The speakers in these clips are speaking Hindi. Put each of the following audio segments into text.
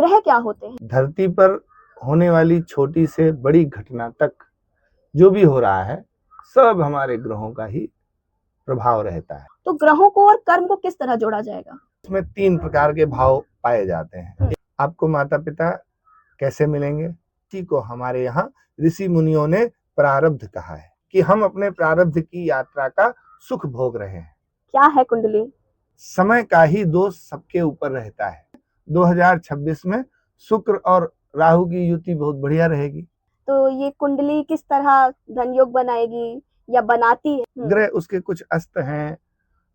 ग्रह क्या होते हैं? धरती पर होने वाली छोटी से बड़ी घटना तक जो भी हो रहा है सब हमारे ग्रहों का ही प्रभाव रहता है। तो ग्रहों को और कर्म को किस तरह जोड़ा जाएगा? इसमें 3 प्रकार के भाव पाए जाते हैं। आपको माता पिता कैसे मिलेंगे? इसी को हमारे यहाँ ऋषि मुनियों ने प्रारब्ध कहा है कि हम अपने प्रारब्ध की यात्रा का सुख भोग रहे हैं। क्या है कुंडली? समय का ही दोष सबके ऊपर रहता है। 2026 में शुक्र और राहु की युति बहुत बढ़िया रहेगी। तो ये कुंडली किस तरह धन योग बनाएगी या बनाती है? ग्रह उसके कुछ अस्त हैं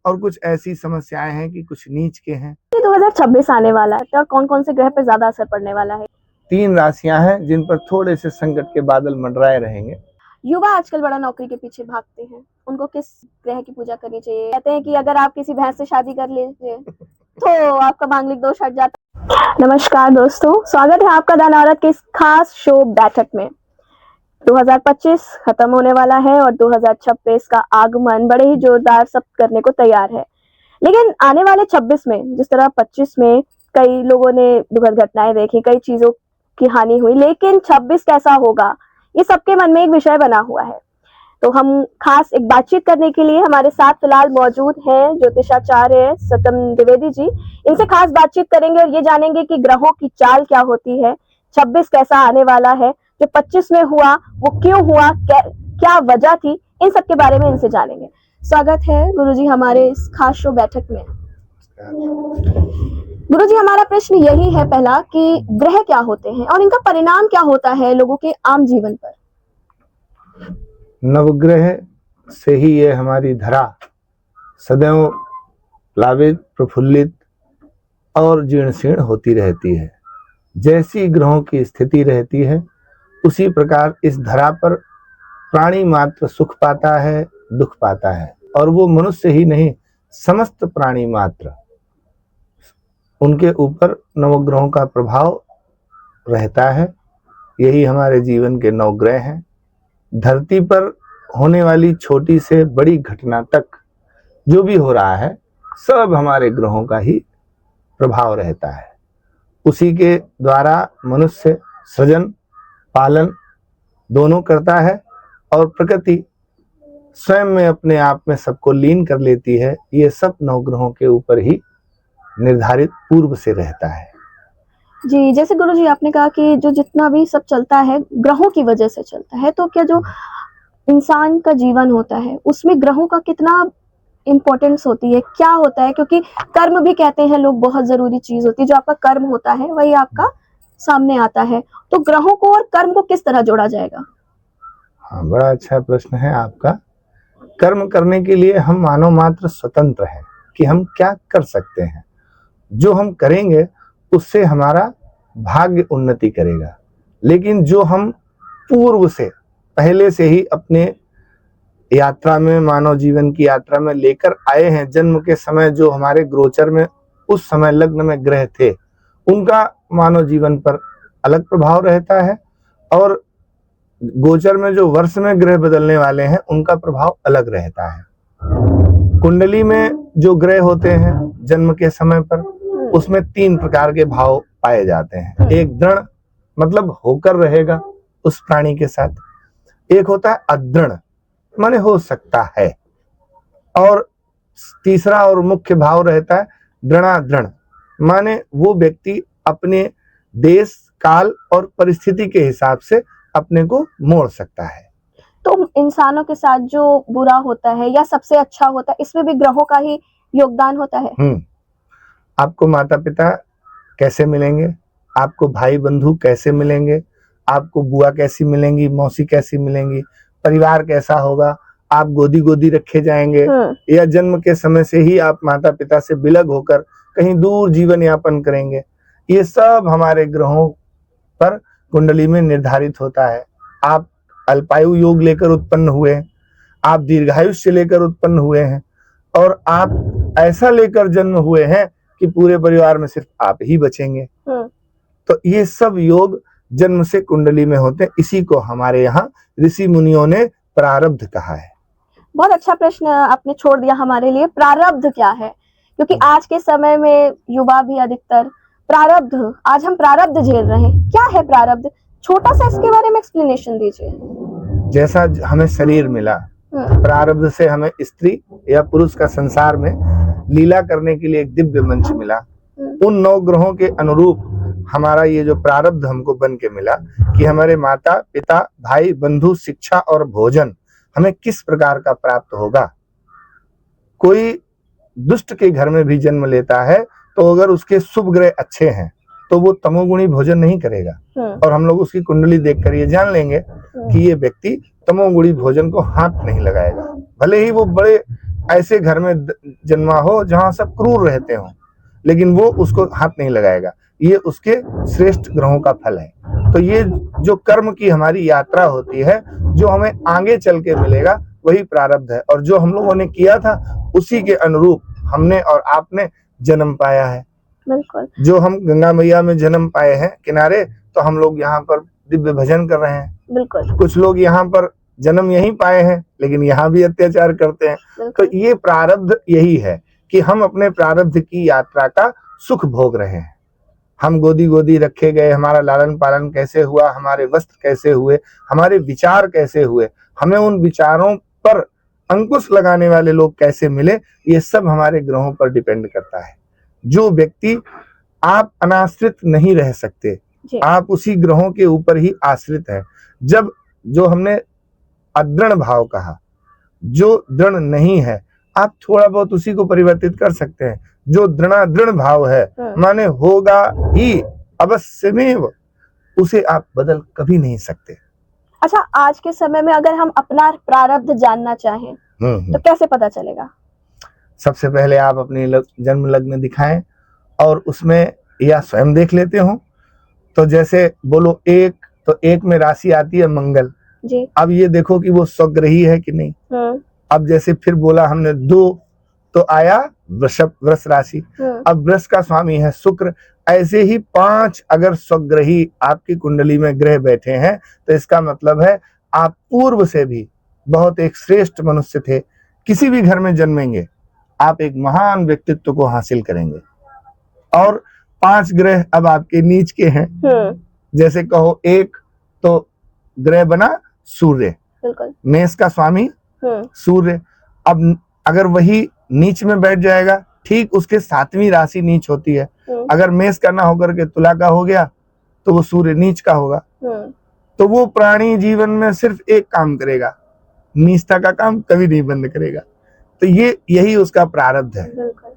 और कुछ ऐसी समस्याएं हैं कि कुछ नीच के हैं। 2026 आने वाला है तो कौन कौन से ग्रह पर ज्यादा असर पड़ने वाला है? 3 राशियां हैं जिन पर थोड़े से संकट के बादल मंडराए रहेंगे। युवा आजकल बड़ा नौकरी के पीछे भागते हैं, उनको किस ग्रह की पूजा करनी चाहिए? कहते हैं कि अगर आप किसी भैंस से शादी कर लीजिए तो आपका मांगलिक दोष हट जाता है। नमस्कार दोस्तों, स्वागत है आपका धन औरत के इस खास शो बैठक में। 2025 खत्म होने वाला है और 2026 का आगमन बड़े ही जोरदार सब करने को तैयार है। लेकिन आने वाले 26 में जिस तरह 25 में कई लोगों ने दुखद घटनाएं देखी, कई चीजों की हानि हुई, लेकिन 26 कैसा होगा ये सबके मन में एक विषय बना हुआ है। तो हम खास एक बातचीत करने के लिए हमारे साथ फिलहाल मौजूद हैं ज्योतिषाचार्य सतम द्विवेदी जी। इनसे खास बातचीत करेंगे और ये जानेंगे कि ग्रहों की चाल क्या होती है, 26 कैसा आने वाला है, जो 25 में हुआ वो क्यों हुआ, क्या वजह थी, इन सब के बारे में इनसे जानेंगे। स्वागत है गुरुजी हमारे इस खास शो बैठक में। गुरुजी, हमारा प्रश्न यही है पहला कि ग्रह क्या होते हैं और इनका परिणाम क्या होता है लोगों के आम जीवन पर? नवग्रह से ही ये हमारी धरा सदैव प्लावित, प्रफुल्लित और जीर्ण शीर्ण होती रहती है। जैसी ग्रहों की स्थिति रहती है उसी प्रकार इस धरा पर प्राणी मात्र सुख पाता है, दुख पाता है, और वो मनुष्य ही नहीं समस्त प्राणी मात्र, उनके ऊपर नवग्रहों का प्रभाव रहता है। यही हमारे जीवन के 9 ग्रह हैं। धरती पर होने वाली छोटी से बड़ी घटना तक जो भी हो रहा है सब हमारे ग्रहों का ही प्रभाव रहता है। उसी के द्वारा मनुष्य सृजन पालन दोनों करता है और प्रकृति स्वयं में अपने आप में सबको लीन कर लेती है। ये सब 9 ग्रहों के ऊपर ही निर्धारित पूर्व से रहता है। जी, जैसे गुरुजी आपने कहा कि जो जितना भी सब चलता है ग्रहों की वजह से चलता है, तो क्या जो इंसान का जीवन होता है उसमें ग्रहों का कितना इम्पोर्टेंस होती है, क्या होता है? क्योंकि कर्म भी कहते हैं लोग बहुत जरूरी चीज होती है, जो आपका कर्म होता है वही आपका सामने आता है। तो ग्रहों को और कर्म को किस तरह जोड़ा जाएगा? हाँ, बड़ा अच्छा प्रश्न है आपका। कर्म करने के लिए हम मानव मात्र स्वतंत्र हैं कि हम क्या कर सकते हैं। जो हम करेंगे उससे हमारा भाग्य उन्नति करेगा, लेकिन जो हम पूर्व से पहले से ही अपने यात्रा में, मानव जीवन की यात्रा में लेकर आए हैं, जन्म के समय जो हमारे गोचर में उस समय लग्न में ग्रह थे उनका मानव जीवन पर अलग प्रभाव रहता है, और गोचर में जो वर्ष में ग्रह बदलने वाले हैं उनका प्रभाव अलग रहता है। कुंडली में जो ग्रह होते हैं जन्म के समय पर उसमें 3 प्रकार के भाव पाए जाते हैं। एक दृढ़ मतलब होकर रहेगा उस प्राणी के साथ, एक होता है अदृढ़ माने हो सकता है, और तीसरा और मुख्य भाव रहता है दृढ़ादृढ़ माने वो व्यक्ति अपने देश काल और परिस्थिति के हिसाब से अपने को मोड़ सकता है। तो इंसानों के साथ जो बुरा होता है या सबसे अच्छा होता है, इसमें भी ग्रहों का ही योगदान होता है। आपको माता पिता कैसे मिलेंगे, आपको भाई बंधु कैसे मिलेंगे, आपको बुआ कैसी मिलेंगी, मौसी कैसी मिलेंगी, परिवार कैसा होगा, आप गोदी गोदी रखे जाएंगे या जन्म के समय से ही आप माता पिता से बिलग होकर कहीं दूर जीवन यापन करेंगे, ये सब हमारे ग्रहों पर कुंडली में निर्धारित होता है। आप अल्पायु योग लेकर उत्पन्न हुए हैं, आप दीर्घायुष्य लेकर उत्पन्न हुए हैं, और आप ऐसा लेकर जन्म हुए हैं कि पूरे परिवार में सिर्फ आप ही बचेंगे। तो ये सब योग जन्म से कुंडली में होते हैं। इसी को हमारे यहाँ ऋषि मुनियों ने प्रारब्ध कहा है। बहुत अच्छा प्रश्न आपने छोड़ दिया हमारे लिए, प्रारब्ध क्या है? क्योंकि आज के समय में युवा भी अधिकतर प्रारब्ध, आज हम प्रारब्ध झेल रहे हैं। क्या है प्रारब्ध? छोटा सा इसके बारे में एक्सप्लेनेशन दीजिए। जैसा हमें शरीर मिला, प्रारब्ध से हमें स्त्री या पुरुष का संसार में लीला करने के लिए एक दिव्य मंच मिला। उन 9 ग्रहों के अनुरूप हमारा ये जो प्रारब्ध हमको बन के मिला कि हमारे माता पिता भाई बंधु शिक्षा और भोजन हमें किस प्रकार का प्राप्त होगा। कोई दुष्ट के घर में भी जन्म लेता है तो अगर उसके शुभ ग्रह अच्छे हैं तो वो तमोगुणी भोजन नहीं करेगा, और हम लोग उसकी कुंडली देखकर ये जान लेंगे कि ये व्यक्ति तमोगुणी भोजन को हाथ नहीं लगाएगा। भले ही वो बड़े ऐसे घर में जन्मा हो जहां सब क्रूर रहते हो, लेकिन वो उसको हाथ नहीं लगाएगा। ये उसके श्रेष्ठ ग्रहों का फल है। तो ये जो कर्म की हमारी यात्रा होती है, जो हमें आगे चल के मिलेगा, वही प्रारब्ध है। और जो हम लोगों ने किया था उसी के अनुरूप हमने और आपने जन्म पाया है। बिल्कुल। जो हम गंगा मैया में जन्म पाए हैं किनारे, तो हम लोग यहाँ पर दिव्य भजन कर रहे हैं। बिल्कुल। कुछ लोग यहाँ पर जन्म यहीं पाए हैं लेकिन यहाँ भी अत्याचार करते हैं। तो ये प्रारब्ध यही है कि हम अपने प्रारब्ध की यात्रा का सुख भोग रहे हैं। हम गोदी गोदी रखे गए, हमारा लालन पालन कैसे हुआ, हमारे वस्त्र कैसे हुए, हमारे विचार कैसे हुए, हमें उन विचारों पर अंकुश लगाने वाले लोग कैसे मिले, ये सब हमारे ग्रहों पर डिपेंड करता है। जो व्यक्ति, आप अनाश्रित नहीं रह सकते, आप उसी ग्रहों के ऊपर ही आश्रित है। जब जो हमने अदृढ़ भाव कहा, जो दृढ़ नहीं है, आप थोड़ा बहुत उसी को परिवर्तित कर सकते हैं। जो दृढ़ भाव है माने होगा ही अवश्यमेव, उसे आप बदल कभी नहीं सकते। अच्छा, आज के समय में अगर हम अपना प्रारब्ध जानना चाहें तो कैसे पता चलेगा? सबसे पहले आप अपनी जन्म लग्न दिखाएं और उसमें या स्वयं देख लेते हो। तो जैसे बोलो 1, तो 1 में राशि आती है मंगल जी। अब ये देखो कि वो स्वग्रही है कि नहीं। अब जैसे फिर बोला हमने 2, तो आया वृष राशि। अब वृष का स्वामी है शुक्र। ऐसे ही 5 अगर स्वग्रही आपकी कुंडली में ग्रह बैठे हैं तो इसका मतलब है आप पूर्व से भी बहुत एक श्रेष्ठ मनुष्य थे। किसी भी घर में जन्मेंगे आप एक महान व्यक्तित्व को हासिल करेंगे। और 5 ग्रह अब आपके नीच के हैं। जैसे कहो 1 तो ग्रह बना सूर्य, मेष का स्वामी सूर्य। अब अगर वही नीच में बैठ जाएगा, ठीक उसके 7वीं राशि नीच होती है। अगर मेष का ना होकर के तुला का हो गया तो वो सूर्य नीच का होगा। तो वो प्राणी जीवन में सिर्फ एक काम करेगा, नीचता का काम कभी नहीं बंद करेगा। तो यही उसका प्रारब्ध है,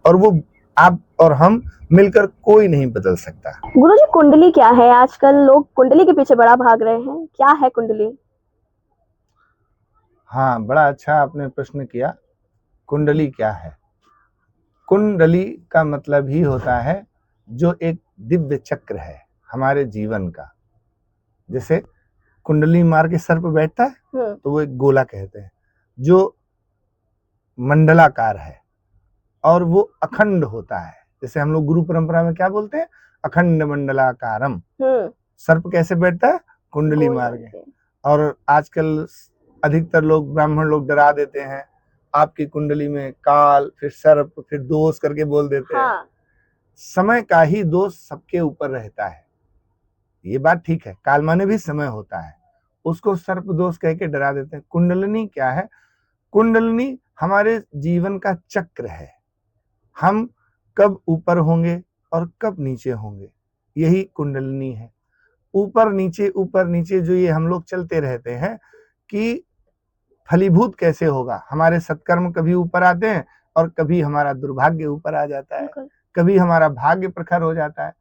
और वो आप और हम मिलकर कोई नहीं बदल सकता। गुरुजी, कुंडली क्या है? आजकल लोग कुंडली के पीछे बड़ा भाग रहे हैं, क्या है कुंडली? हाँ, बड़ा अच्छा आपने प्रश्न किया। कुंडली क्या है? कुंडली का मतलब ही होता है जो एक दिव्य चक्र है हमारे जीवन का। जैसे कुंडली मार के सर पर बैठता है तो वो एक गोला कहते हैं, जो मंडलाकार है और वो अखंड होता है। जैसे हम लोग गुरु परंपरा में क्या बोलते हैं, अखंड मंडलाकारम। सर्प कैसे बैठता है? कुंडली मार के। और आजकल अधिकतर लोग, ब्राह्मण लोग डरा देते हैं, आपकी कुंडली में काल, फिर सर्प, फिर दोष करके बोल देते हैं। समय का ही दोष सबके ऊपर रहता है, ये बात ठीक है। काल माने भी समय होता है, उसको सर्प दोष कह के डरा देते हैं। कुंडलिनी क्या है? कुंडलिनी हमारे जीवन का चक्र है। हम कब ऊपर होंगे और कब नीचे होंगे, यही कुंडलिनी है। ऊपर नीचे जो ये हम लोग चलते रहते हैं कि फलीभूत कैसे होगा। हमारे सत्कर्म कभी ऊपर आते हैं और कभी हमारा दुर्भाग्य ऊपर आ जाता है, कभी हमारा भाग्य प्रखर हो जाता है।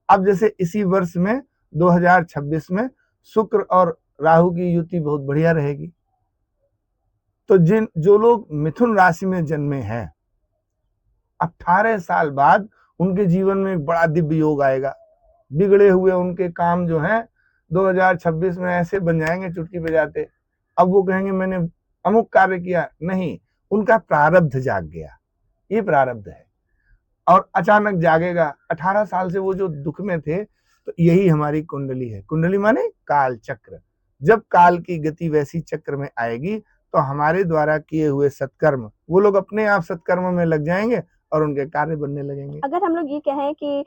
अब जैसे इसी वर्ष में 2026 में शुक्र और राहु की युति बहुत बढ़िया रहेगी। तो जो लोग मिथुन राशि में जन्मे हैं, 18 साल बाद उनके जीवन में एक बड़ा दिव्य योग आएगा। बिगड़े हुए उनके काम जो हैं 2026 में ऐसे बन जाएंगे चुटकी बजाते। अब वो कहेंगे मैंने अमुक कार्य किया, नहीं, उनका प्रारब्ध जाग गया। ये प्रारब्ध है और अचानक जागेगा। 18 साल से वो जो दुख में थे, तो यही हमारी कुंडली है। कुंडली माने काल चक्र। जब काल की गति वैसी चक्र में आएगी तो हमारे द्वारा किए हुए सत्कर्म, वो लोग अपने आप सत्कर्म में लग जाएंगे और उनके कार्य बनने लगेंगे। अगर हम लोग ये कहें कि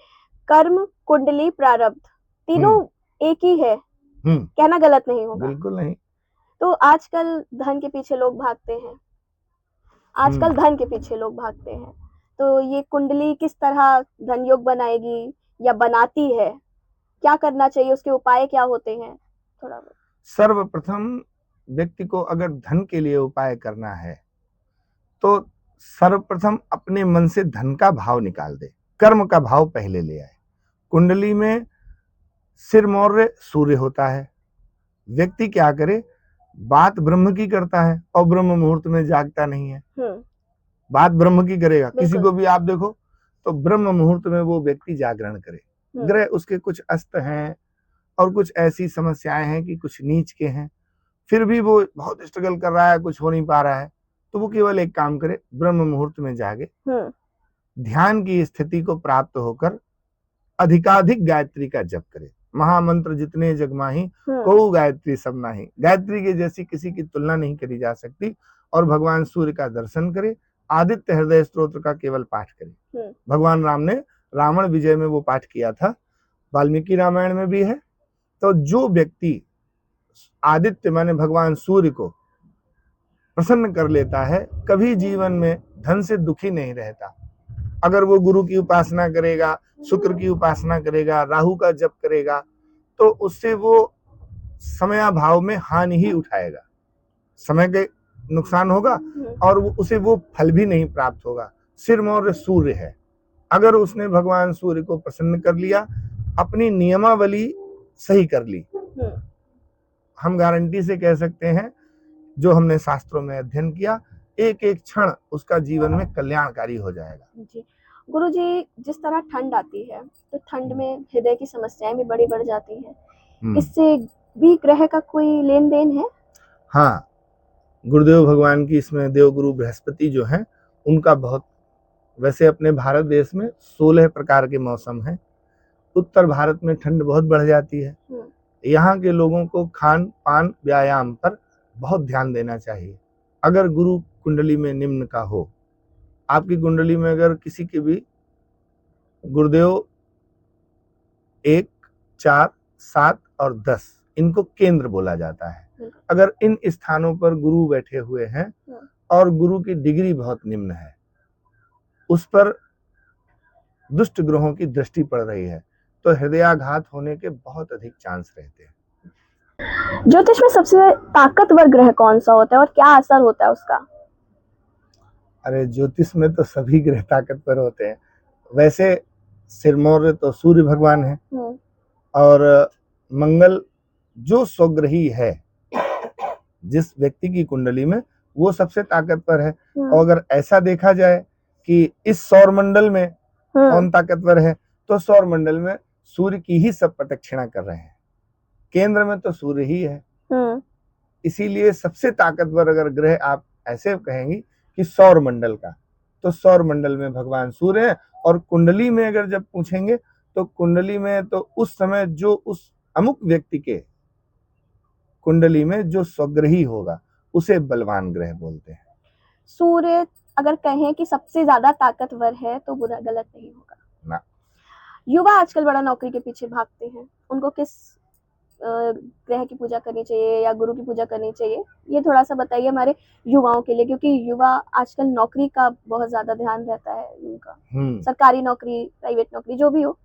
कर्म, कुंडली, प्रारब्ध तीनों एक ही है, कहना गलत नहीं होगा। बिल्कुल नहीं। तो आजकल धन के पीछे लोग भागते हैं, आजकल धन के पीछे लोग भागते हैं, तो ये कुंडली किस तरह धन योग बनाएगी या बनाती है, क्या करना चाहिए, उसके उपाय क्या होते हैं, थोड़ा बहुत। सर्वप्रथम व्यक्ति को अगर धन के लिए उपाय करना है तो सर्वप्रथम अपने मन से धन का भाव निकाल दे, कर्म का भाव पहले ले आए। कुंडली में सिरमौर्य सूर्य होता है। व्यक्ति क्या करे, बात ब्रह्म की करता है और ब्रह्म मुहूर्त में जागता नहीं है। बात ब्रह्म की करेगा, किसी को भी आप देखो तो ब्रह्म मुहूर्त में वो व्यक्ति जागरण करे। ग्रह उसके कुछ अस्त हैं और कुछ ऐसी समस्याएं हैं कि कुछ नीच के हैं, फिर भी वो बहुत स्ट्रगल कर रहा है, कुछ हो नहीं पा रहा है, तो वो केवल एक काम करे, ब्रह्म मुहूर्त में जागे, ध्यान की स्थिति को प्राप्त होकर अधिकाधिक गायत्री का जप करे। महामंत्र जितने जग माही, को गायत्री सब नाही। गायत्री के जैसी किसी की तुलना नहीं करी जा सकती। और भगवान सूर्य का दर्शन करे, आदित्य हृदय स्तोत्र का केवल पाठ करे। भगवान राम ने रावण विजय में वो पाठ किया था, वाल्मीकि रामायण में भी है। तो जो व्यक्ति आदित्य माने भगवान सूर्य को प्रसन्न कर लेता है, कभी जीवन में धन से दुखी नहीं रहता। अगर वो गुरु की उपासना करेगा, शुक्र की उपासना करेगा, राहु का जप करेगा, तो उससे वो समयाभाव में हानि ही उठाएगा, समय के नुकसान होगा और उसे वो फल भी नहीं प्राप्त होगा। सिरमौर्य सूर्य है, अगर उसने भगवान सूर्य को प्रसन्न कर लिया, अपनी नियमावली सही कर ली, हम गारंटी से कह सकते हैं, जो हमने शास्त्रों में अध्ययन किया, एक एक क्षण उसका जीवन में कल्याणकारी हो जाएगा। जी गुरु जी, जिस तरह ठंड आती है तो ठंड में हृदय की समस्याएं भी बड़ी बढ़ जाती हैं, इससे भी ग्रह का कोई लेन देन है? हाँ, गुरुदेव भगवान की इसमें देवगुरु बृहस्पति जो हैं, उनका बहुत, वैसे अपने भारत देश में 16 प्रकार के मौसम हैं। उत्तर भारत में ठंड बहुत बढ़ जाती है। यहाँ के लोगों को खान पान व्यायाम पर बहुत ध्यान देना चाहिए। अगर गुरु कुंडली में निम्न का हो, आपकी कुंडली में अगर किसी के भी गुरुदेव 1, 4, 7 और 10, इनको केंद्र बोला जाता है। अगर इन स्थानों पर गुरु बैठे हुए हैं और गुरु की डिग्री बहुत निम्न है, उस पर दुष्ट ग्रहों की दृष्टि पड़ रही है, तो हृदयाघात होने के बहुत अधिक चांस रहते हैं। ज्योतिष में सबसे ताकतवर ग्रह कौन सा होता है और क्या असर होता है उसका? अरे ज्योतिष में तो सभी ग्रह ताकतवर होते हैं। वैसे सिरमौर्य तो सूर्य भगवान है और मंगल जो स्वग्रही है जिस व्यक्ति की कुंडली में, वो सबसे ताकतवर है। और अगर ऐसा देखा जाए कि इस सौर मंडल में कौन ताकतवर है, तो सौर मंडल में सूर्य की ही सब प्रदक्षिणा कर रहे हैं, केंद्र में तो सूर्य ही है। इसीलिए सबसे ताकतवर अगर ग्रह आप ऐसे कहेंगी कि सौर मंडल का, तो सौर मंडल में भगवान सूर्य है। और कुंडली में अगर जब पूछेंगे तो कुंडली में तो उस समय जो उस अमुक व्यक्ति के कुंडली में जो स्वग्रही होगा, उसे बलवान ग्रह बोलते हैं। सूर्य अगर कहें कि सबसे ज्यादा ताकतवर है तो बुरा गलत नहीं होगा ना। युवा आजकल बड़ा नौकरी के पीछे भागते हैं, उनको किस ग्रह की पूजा करनी चाहिए या गुरु की पूजा करनी चाहिए, ये थोड़ा सा बताइए हमारे युवाओं के लिए, क्योंकि युवा आजकल नौकरी का बहुत ज्यादा ध्यान रहता है उनका, सरकारी नौकरी, प्राइवेट नौकरी, जो भी हो।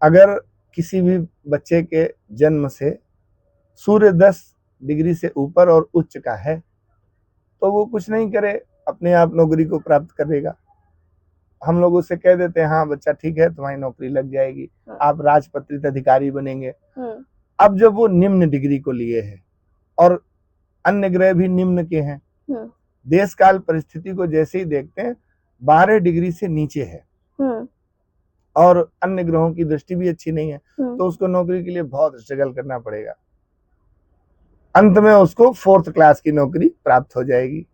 अगर किसी भी बच्चे के जन्म से सूर्य 10 डिग्री से ऊपर और उच्च का है, तो वो कुछ नहीं करे, अपने आप नौकरी को प्राप्त करेगा। हम लोग उससे कह देते हैं, हाँ बच्चा ठीक है, तुम्हारी नौकरी लग जाएगी, आप राजपत्रित अधिकारी बनेंगे। अब जब वो निम्न डिग्री को लिए है और अन्य ग्रह भी निम्न के हैं, देश काल परिस्थिति को जैसे ही देखते हैं 12 डिग्री से नीचे है और अन्य ग्रहों की दृष्टि भी अच्छी नहीं है, तो उसको नौकरी के लिए बहुत स्ट्रगल करना पड़ेगा। अंत में उसको 4th क्लास की नौकरी प्राप्त हो जाएगी।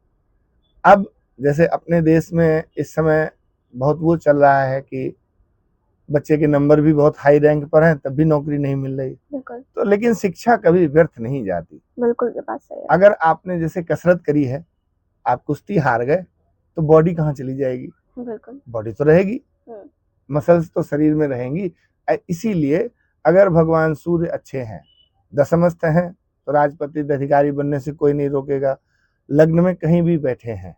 अब जैसे अपने देश में इस समय बहुत वो चल रहा है कि बच्चे के नंबर भी बहुत हाई रैंक पर हैं, तब भी नौकरी नहीं मिल रही। तो लेकिन शिक्षा कभी व्यर्थ नहीं जाती। बिल्कुल ये बात सही है। अगर आपने जैसे कसरत करी है, आप कुश्ती हार गए, तो बॉडी कहाँ चली जाएगी? बिल्कुल, बॉडी तो रहेगी। मसल्स तो शरीर में रहेंगी। इसीलिए अगर भगवान सूर्य अच्छे हैं, दशमस्थ हैं, तो राजपत्रित अधिकारी बनने से कोई नहीं रोकेगा। लग्न में कहीं भी बैठे हैं,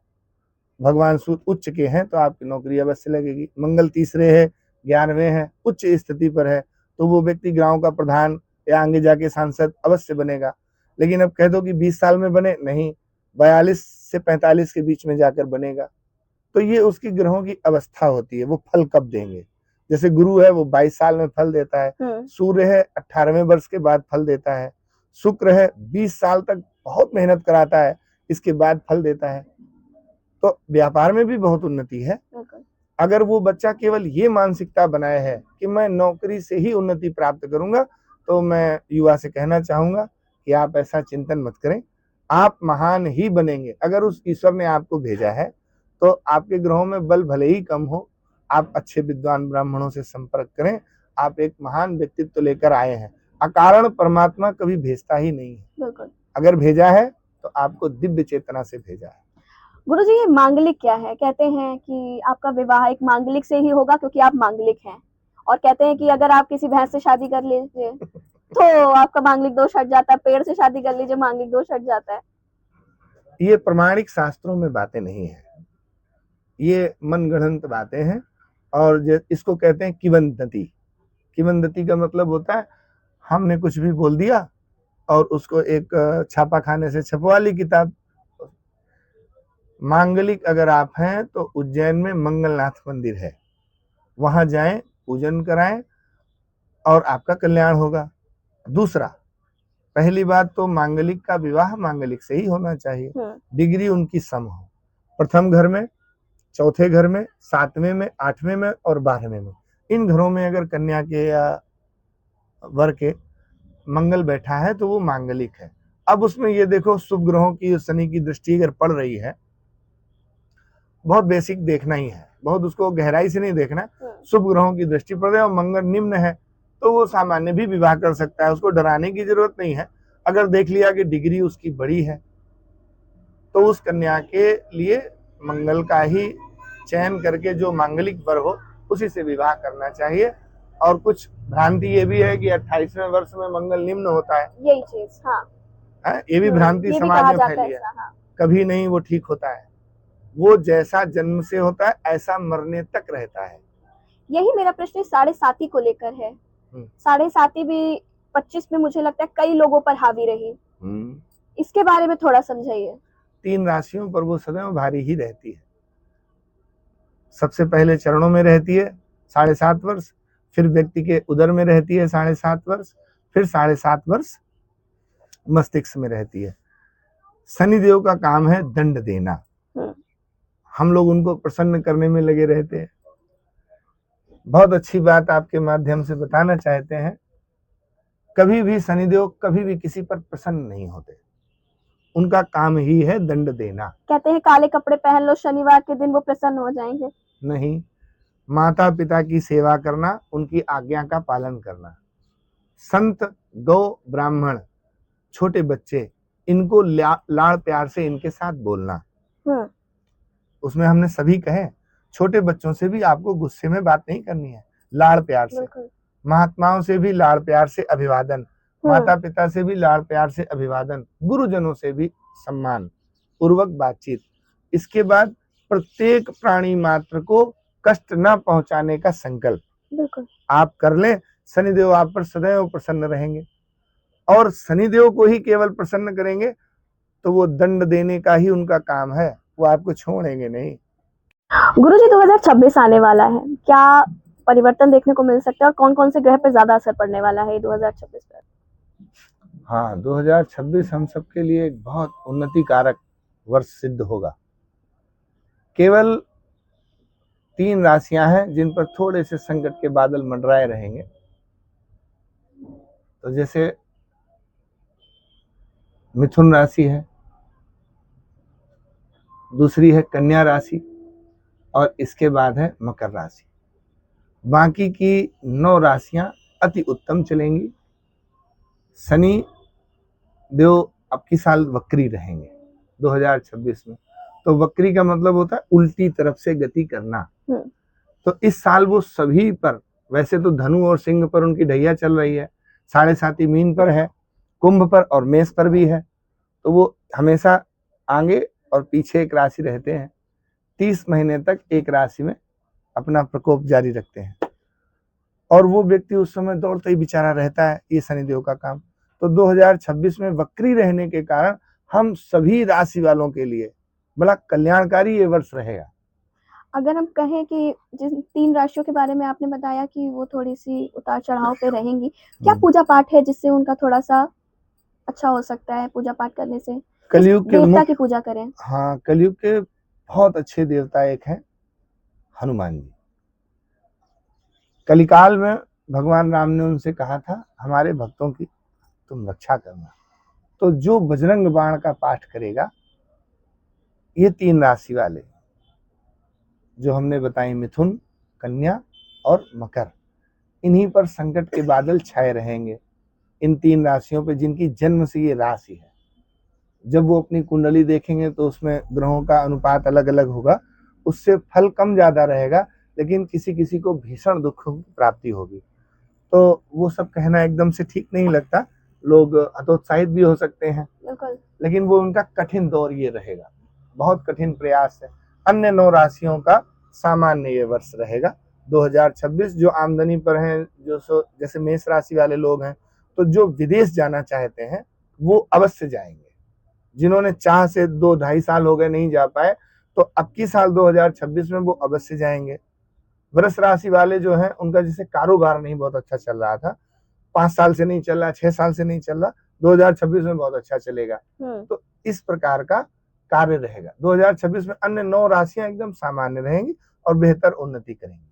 भगवान सूर्य उच्च के हैं, तो आपकी नौकरी अवश्य लगेगी। मंगल तीसरे है, 11वें है, उच्च स्थिति पर है, तो वो व्यक्ति गांव का प्रधान या आगे जाके सांसद अवश्य बनेगा। लेकिन अब कह दो कि 20 साल में बने, नहीं, 42 से 45 के बीच में जाकर बनेगा। तो ये उसकी ग्रहों की अवस्था होती है, वो फल कब देंगे। जैसे गुरु है वो 22 साल में फल देता है, सूर्य है 18वें वर्ष के बाद फल देता है, शुक्र है 20 साल तक बहुत मेहनत कराता है, इसके बाद फल देता है। तो व्यापार में भी बहुत उन्नति है। अगर वो बच्चा केवल ये मानसिकता बनाए है कि मैं नौकरी से ही उन्नति प्राप्त करूंगा, तो मैं युवा से कहना चाहूंगा कि आप ऐसा चिंतन मत करें, आप महान ही बनेंगे। अगर उस ईश्वर ने आपको भेजा है तो आपके ग्रहों में बल भले ही कम हो, आप अच्छे विद्वान ब्राह्मणों से संपर्क करें। आप एक महान व्यक्तित्व लेकर आए हैं, अकारण परमात्मा कभी भेजता ही नहीं है। अगर भेजा है तो आपको दिव्य चेतना से भेजा है। गुरुजी, ये मांगलिक क्या है? कहते हैं कि आपका विवाह एक मांगलिक से ही होगा क्योंकि आप मांगलिक हैं, और कहते हैं कि अगर आप किसी भैंस से शादी कर लीजिए तो आपका मांगलिक दोष हट जाता है, पेड़ से शादी कर लीजिए मांगलिक दोष हट जाता है। ये प्रमाणिक शास्त्रों में बातें नहीं है, ये मनगढ़ंत बातें हैं। और इसको कहते हैं किंवदंती। किंवदंती का मतलब होता है हमने कुछ भी बोल दिया और उसको एक छापा खाने से छपवा ली किताब। मांगलिक अगर आप हैं तो उज्जैन में मंगलनाथ मंदिर है, वहां जाएं, पूजन कराएं और आपका कल्याण होगा। दूसरा, पहली बात तो मांगलिक का विवाह मांगलिक से ही होना चाहिए, डिग्री उनकी सम हो। प्रथम घर में, चौथे घर में, 7वें में, 8वें में और 12वें में, इन घरों में अगर कन्या के या वर के मंगल बैठा है तो वो मांगलिक है। अब उसमें ये देखो, शुभ ग्रहों की शनि की दृष्टि अगर पड़ रही है, बहुत बेसिक देखना ही है, बहुत उसको गहराई से नहीं देखना। शुभ ग्रहों की दृष्टि पड़ रही है और मंगल निम्न है, तो वो सामान्य भी विवाह कर सकता है, उसको डराने की जरूरत नहीं है। अगर देख लिया कि डिग्री उसकी बड़ी है तो उस कन्या के लिए मंगल का ही चयन करके जो मांगलिक वर हो उसी से विवाह करना चाहिए। और कुछ भ्रांति ये भी है कि 28वें वर्ष में मंगल निम्न होता है, यही चीज, हाँ, ये भी भ्रांति समाज में फैली है। कभी नहीं वो ठीक होता है, वो जैसा जन्म से होता है ऐसा मरने तक रहता है। यही मेरा प्रश्न 7.5 को लेकर है। 7.5 भी 25 में मुझे लगता है कई लोगों पर हावी रही, इसके बारे में थोड़ा समझाइए। 3 राशियों पर वो सदैव भारी ही रहती है। सबसे पहले चरणों में रहती है 7.5 वर्ष, फिर व्यक्ति के उदर में रहती है 7.5 वर्ष, फिर 7.5 वर्ष मस्तिष्क में रहती है। शनिदेव का काम है दंड देना, हम लोग उनको प्रसन्न करने में लगे रहते हैं। बहुत अच्छी बात आपके माध्यम से बताना चाहते हैं, कभी भी शनिदेव कभी भी किसी पर प्रसन्न नहीं होते, उनका काम ही है दंड देना। कहते हैं काले कपड़े पहन लो, शनिवार के दिन वो प्रसन्न हो जाएंगे। नहीं, माता पिता की सेवा करना, उनकी आज्ञा का पालन करना, संत, गौ, ब्राह्मण, छोटे बच्चे, इनको लाड़ प्यार से इनके साथ बोलना। उसमें हमने सभी कहे, छोटे बच्चों से भी आपको गुस्से में बात नहीं करनी है, लाड़ प्यार से। महात्माओं से भी लाड़ प्यार से अभिवादन, माता पिता से भी लाड़ प्यार से अभिवादन, गुरुजनों से भी सम्मान पूर्वक बातचीत। इसके बाद प्रत्येक प्राणी मात्र को कष्ट न पहुंचाने का संकल्प आप कर लें, शनिदेव आप पर सदैव प्रसन्न रहेंगे। और शनिदेव को ही केवल प्रसन्न करेंगे तो वो दंड देने का ही उनका काम है, वो आपको छोड़ेंगे नहीं। गुरुजी, 2026 आने वाला है, क्या परिवर्तन देखने को मिल सकता है और कौन कौन से ग्रह पर ज्यादा असर पड़ने वाला है 2026 पर? हाँ, 2026 हम सबके लिए एक बहुत उन्नति कारक वर्ष सिद्ध होगा। केवल 3 राशियां हैं जिन पर थोड़े से संकट के बादल मंडराए रहेंगे। तो जैसे मिथुन राशि है, दूसरी है कन्या राशि और इसके बाद है मकर राशि। बाकी की 9 राशियां अति उत्तम चलेंगी। शनि देव अब की साल वक्री रहेंगे 2026 में। तो वक्री का मतलब होता है उल्टी तरफ से गति करना। तो इस साल वो सभी पर, वैसे तो धनु और सिंह पर उनकी ढैया चल रही है, 7.5 मीन पर है, कुंभ पर और मेष पर भी है, तो वो हमेशा आगे और पीछे एक राशि रहते हैं। 30 महीने तक एक राशि में अपना प्रकोप जारी रखते हैं और वो व्यक्ति उस समय दौड़ता ही बेचारा रहता है, ये शनिदेव का काम। तो 2026 में वक्री रहने के कारण हम सभी राशि वालों के लिए बड़ा कल्याणकारी ये वर्ष रहेगा। अगर हम कहें कि जिन 3 राशियों के बारे में आपने बताया कि वो थोड़ी-सी उतार-चढ़ाव पे रहेंगी, क्या पूजा पाठ है जिससे उनका थोड़ा-सा अच्छा हो सकता है पूजा पाठ करने से? किस कलयुग के देवता की पूजा करें? हाँ, कलयुग के बहुत अच्छे देवता एक हैं हनुमान जी। कलिकाल में भगवान राम ने उनसे कहा था, हमारे भक्तों की तुम रक्षा करना। तो जो बजरंग बाण का पाठ करेगा, ये 3 राशि वाले जो हमने बताई, मिथुन, कन्या और मकर, इन्हीं पर संकट के बादल छाए रहेंगे। इन 3 राशियों पे जिनकी जन्म से ये राशि है, जब वो अपनी कुंडली देखेंगे तो उसमें ग्रहों का अनुपात अलग अलग होगा, उससे फल कम ज्यादा रहेगा, लेकिन किसी किसी को भीषण दुख प्राप्ति होगी। तो वो सब कहना एकदम से ठीक नहीं लगता, लोग हतोत्साहित भी हो सकते हैं, बिल्कुल। लेकिन वो उनका कठिन दौर ये रहेगा, बहुत कठिन प्रयास है। अन्य 9 राशियों का सामान्य ये वर्ष रहेगा 2026। जो आमदनी पर हैं, जो जैसे मेष राशि वाले लोग हैं, तो जो विदेश जाना चाहते हैं वो अवश्य जाएंगे। जिन्होंने चाह से 2-2.5 साल हो गए नहीं जा पाए, तो अब की साल 2026 में वो अवश्य जाएंगे। वृष राशि वाले जो हैं, उनका जैसे कारोबार नहीं बहुत अच्छा चल रहा था, 5 साल से नहीं चल रहा, 6 साल से नहीं चल रहा, 2026 में बहुत अच्छा चलेगा। तो इस प्रकार का कार्य रहेगा 2026 में। अन्य 9 राशियां एकदम सामान्य रहेंगी और बेहतर उन्नति करेंगी।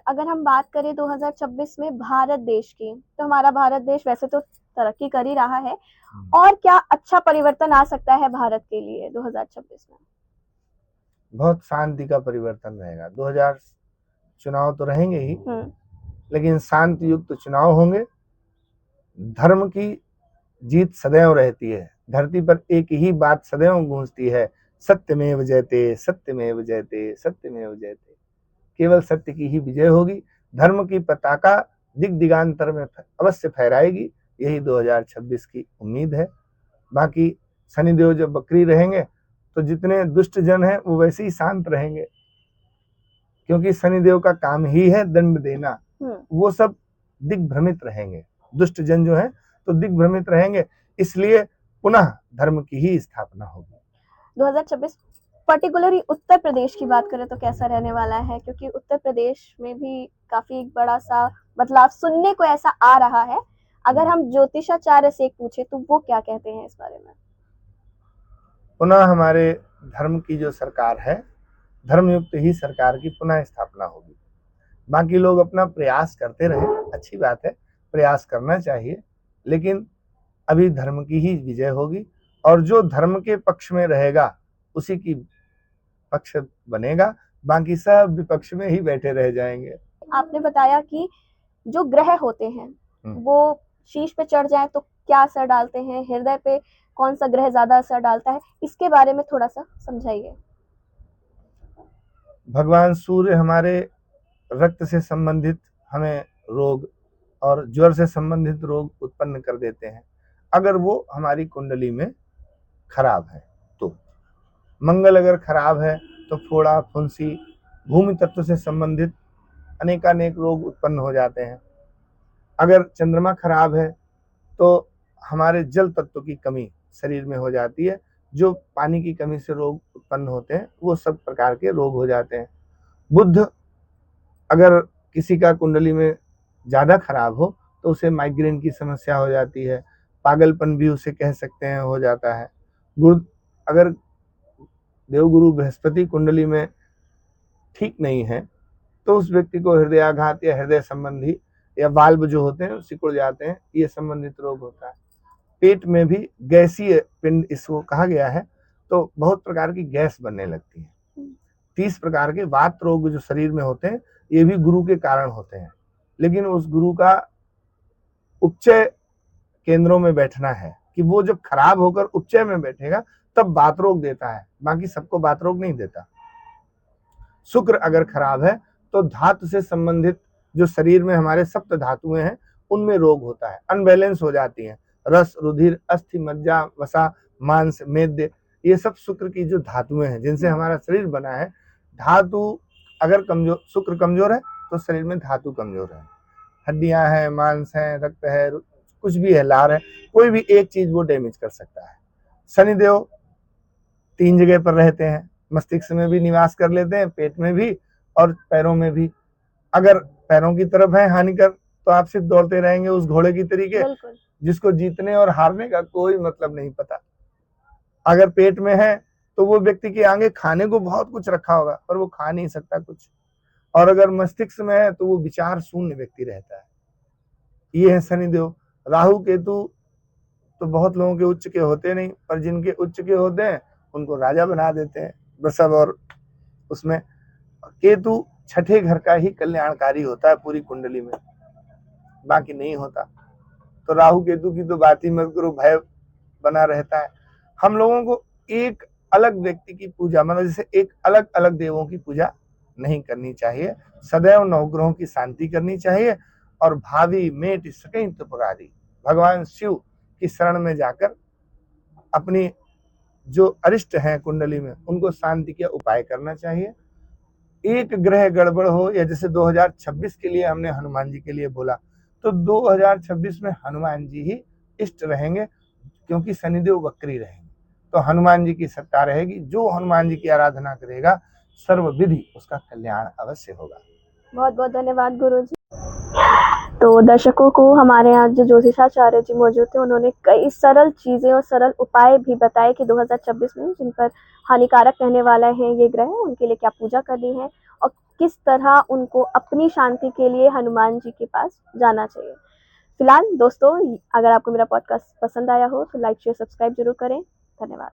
अगर हम बात करें 2026 में भारत देश की, तो हमारा भारत देश वैसे तो तरक्की कर ही रहा है, और क्या अच्छा परिवर्तन आ सकता है भारत के लिए 2026 में? बहुत शांति का परिवर्तन रहेगा। 2000 चुनाव तो रहेंगे ही, लेकिन शांति युक्त चुनाव होंगे। धर्म की जीत सदैव रहती है। धरती पर एक ही बात सदैव गूंजती है, सत्यमेव जयते, सत्यमेव जयते, सत्यमेव जयते। केवल सत्य की ही विजय होगी। धर्म की पताका दिग दिगांतर में अवश्य फहराएगी, यही 2026 की उम्मीद है। बाकी शनिदेव जब वक्री रहेंगे तो जितने दुष्ट जन हैं वो वैसे ही शांत रहेंगे, क्योंकि शनिदेव का काम ही है दंड देना। वो सब दिग्भ्रमित रहेंगे, दुष्ट जन जो है तो दिग्भ्रमित रहेंगे, इसलिए पुनः धर्म की ही स्थापना होगी। 2026 पर्टिकुलरली उत्तर प्रदेश की बात करें तो कैसा रहने वाला है, क्योंकि उत्तर प्रदेश में भी काफी बड़ा सा बदलाव सुनने को ऐसा आ रहा है। अगर हम ज्योतिषाचार्य से पूछे तो वो क्या कहते हैं इस बारे में? पुनः हमारे धर्म की जो सरकार है, धर्मयुक्त ही सरकार की पुनः स्थापना होगी। बाकी लोग अपना प्रयास करते रहे, अच्छी बात है, प्रयास करना चाहिए, लेकिन अभी धर्म की ही विजय होगी और जो धर्म के पक्ष में रहेगा उसी की पक्ष बनेगा, बाकी सब विपक्ष में ही बैठे रह जाएंगे। आपने बताया कि जो ग्रह होते हैं वो शीश पे चढ़ जाए तो क्या असर डालते हैं, हृदय पे कौन सा ग्रह ज्यादा असर डालता है, इसके बारे में थोड़ा सा समझाइए। भगवान सूर्य हमारे रक्त से संबंधित हमें रोग और ज्वर से संबंधित रोग उत्पन्न कर देते हैं, अगर वो हमारी कुंडली में खराब है तो। मंगल अगर खराब है तो फोड़ा, फुंसी, भूमि तत्व से संबंधित अनेकानेक रोग उत्पन्न हो जाते हैं। अगर चंद्रमा खराब है तो हमारे जल तत्व की कमी शरीर में हो जाती है, जो पानी की कमी से रोग उत्पन्न होते हैं, वो सब प्रकार के रोग हो जाते हैं। बुध अगर किसी का कुंडली में ज्यादा खराब हो तो उसे माइग्रेन की समस्या हो जाती है, पागलपन भी उसे कह सकते हैं हो जाता है। गुरु अगर देवगुरु बृहस्पति कुंडली में ठीक नहीं है तो उस व्यक्ति को हृदयाघात या हृदय संबंधी या वाल्व जो होते हैं सिकुड़ जाते हैं, ये संबंधित रोग होता है। पेट में भी गैसीय पिंड इसको कहा गया है, तो बहुत प्रकार की गैस बनने लगती है। 30 प्रकार के वात रोग जो शरीर में होते हैं, ये भी गुरु के कारण होते हैं, लेकिन उस गुरु का उपचय केंद्रों में बैठना है कि वो जब खराब होकर उपचय में बैठेगा तब वात रोग देता है, बाकी सबको वात रोग नहीं देता। शुक्र अगर खराब है तो धातु से संबंधित जो शरीर में हमारे सप्त धातुएं हैं उनमें रोग होता है, अनबैलेंस हो जाती हैं। रस, रुधिर, अस्थि, मज्जा, वसा, मांस, मेद, ये सब शुक्र की जो धातुएं हैं जिनसे हमारा शरीर बना है। धातु अगर कमजोर, शुक्र कमजोर है तो शरीर में धातु कमजोर है। हड्डियां हैं, मांस है, रक्त है, कुछ भी है, लार है, कोई भी एक चीज वो डैमेज कर सकता है। शनिदेव 3 जगह पर रहते हैं, मस्तिष्क में भी निवास कर लेते हैं, पेट में भी और पैरों में भी। अगर पैरों की तरफ है हानिकर तो आप सिर्फ दौड़ते रहेंगे उस घोड़े की तरीके, जिसको जीतने और हारने का कोई मतलब नहीं पता। अगर पेट में है तो वो व्यक्ति के आगे खाने को बहुत कुछ रखा होगा पर वो खा नहीं सकता कुछ। और अगर मस्तिष्क में है तो वो विचार शून्य व्यक्ति रहता है। ये है शनिदेव। राहु केतु तो बहुत लोगों के उच्च के होते नहीं, पर जिनके उच्च के होते हैं उनको राजा बना देते हैं वृषभ। और उसमें केतु छठे घर का ही कल्याणकारी होता है पूरी कुंडली में, बाकी नहीं होता। तो राहु केतु की तो बात ही मत करो, भय बना रहता है। हम लोगों को एक अलग व्यक्ति की पूजा, मतलब जैसे एक अलग अलग देवों की पूजा नहीं करनी चाहिए। सदैव नवग्रहों की शांति करनी चाहिए और भावी मेट सकई त्रिपुरारी भगवान शिव की शरण में जाकर अपनी जो अरिष्ट हैं कुंडली में उनको शांति के उपाय करना चाहिए। एक ग्रह गड़बड़ हो, या जैसे 2026 के लिए हमने हनुमान जी के लिए बोला, तो 2026 में हनुमान जी ही इष्ट रहेंगे, क्योंकि शनिदेव वक्री रहेंगे। तो हनुमान जी की सत्ता रहेगी। जो हनुमान जी की आराधना करेगा सर्व विधि उसका कल्याण अवश्य होगा। बहुत बहुत धन्यवाद गुरुजी। तो दर्शकों को हमारे यहाँ जो ज्योतिषाचार्य जी मौजूद थे उन्होंने कई सरल चीजें और सरल उपाय भी बताए कि 2026 में जिन पर हानिकारक रहने वाला है ये ग्रह, उनके लिए क्या पूजा करनी है और किस तरह उनको अपनी शांति के लिए हनुमान जी के पास जाना चाहिए। फिलहाल दोस्तों, अगर आपको मेरा पॉडकास्ट पसंद आया हो तो लाइक शेयर सब्सक्राइब जरूर करें। धन्यवाद।